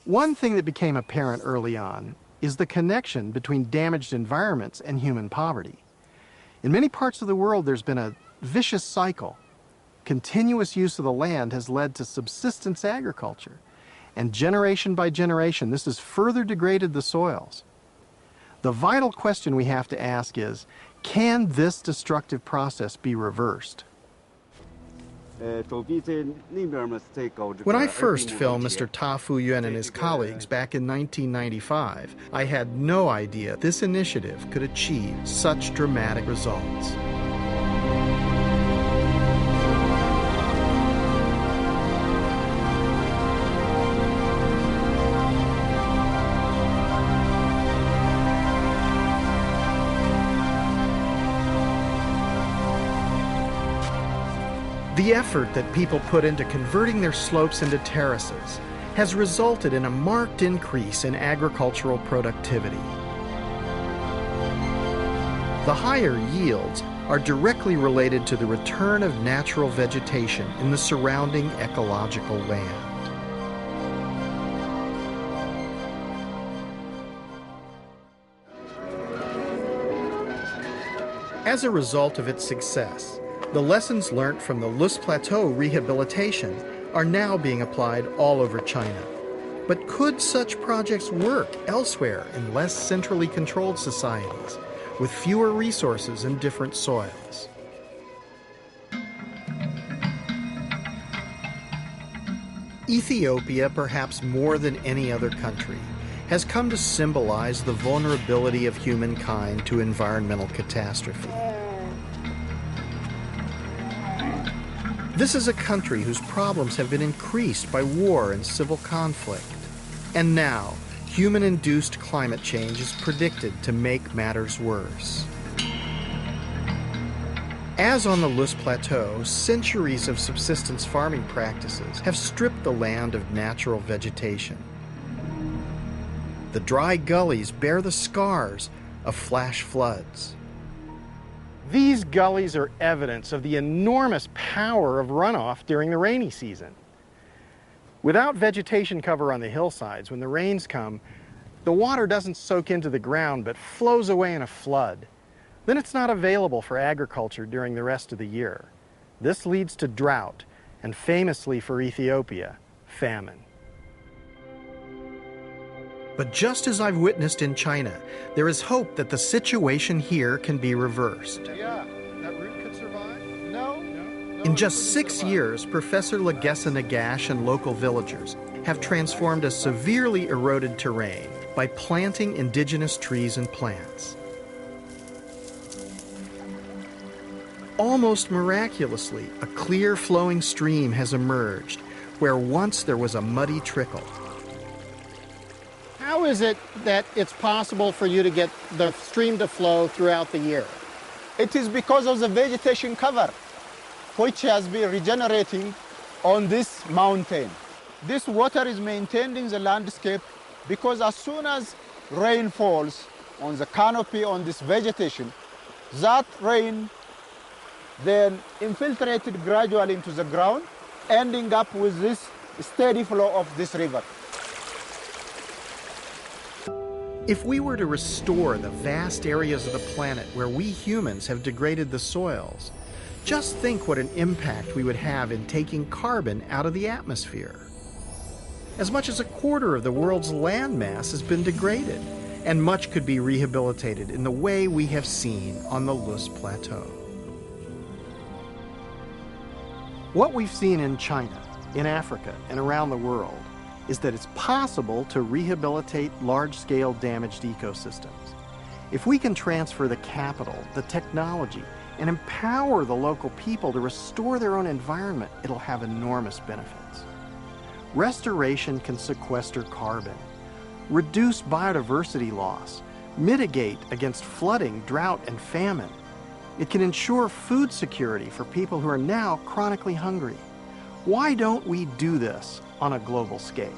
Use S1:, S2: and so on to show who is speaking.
S1: One thing that became apparent early on is the connection between damaged environments and human poverty. In many parts of the world, there's been a vicious cycle. Continuous use of the land has led to subsistence agriculture, and generation by generation, this has further degraded the soils. The vital question we have to ask is, can this destructive process be reversed?
S2: When I first filmed Mr. Ta Fu-Yuen and his colleagues back in 1995, I had no idea this initiative could achieve such dramatic results. The effort that people put into converting their slopes into terraces has resulted in a marked increase in agricultural productivity. The higher yields are directly related to the return of natural vegetation in the surrounding ecological land. As a result of its success, the lessons learned from the Loess Plateau rehabilitation are now being applied all over China. But could such projects work elsewhere in less centrally controlled societies, with fewer resources and different soils? Ethiopia, perhaps more than any other country, has come to symbolize the vulnerability of humankind to environmental catastrophe. This is a country whose problems have been increased by war and civil conflict. And now, human-induced climate change is predicted to make matters worse. As on the Loess Plateau, centuries of subsistence farming practices have stripped the land of natural vegetation. The dry gullies bear the scars of flash floods.
S1: These gullies are evidence of the enormous power of runoff during the rainy season. Without vegetation cover on the hillsides, when the rains come, the water doesn't soak into the ground but flows away in a flood. Then it's not available for agriculture during the rest of the year. This leads to drought and, famously for Ethiopia, famine.
S2: But just as I've witnessed in China, there is hope that the situation here can be reversed.
S1: Yeah, that root could survive? No.
S2: In just 6 years, Professor Legessa Nagash and local villagers have transformed a severely eroded terrain by planting indigenous trees and plants. Almost miraculously, a clear flowing stream has emerged where once there was a muddy trickle.
S3: How is it that it's possible for you to get the stream to flow throughout the year?
S4: It is because of the vegetation cover, which has been regenerating on this mountain. This water is maintained in the landscape because as soon as rain falls on the canopy on this vegetation, that rain then infiltrated gradually into the ground, ending up with this steady flow of this river.
S2: If we were to restore the vast areas of the planet where we humans have degraded the soils, just think what an impact we would have in taking carbon out of the atmosphere. As much as 1/4 of the world's land mass has been degraded, and much could be rehabilitated in the way we have seen on the Loess Plateau.
S1: What we've seen in China, in Africa, and around the world is that it's possible to rehabilitate large-scale damaged ecosystems. If we can transfer the capital, the technology, and empower the local people to restore their own environment, it'll have enormous benefits. Restoration can sequester carbon, reduce biodiversity loss, mitigate against flooding, drought, and famine. It can ensure food security for people who are now chronically hungry. Why don't we do this on a global scale?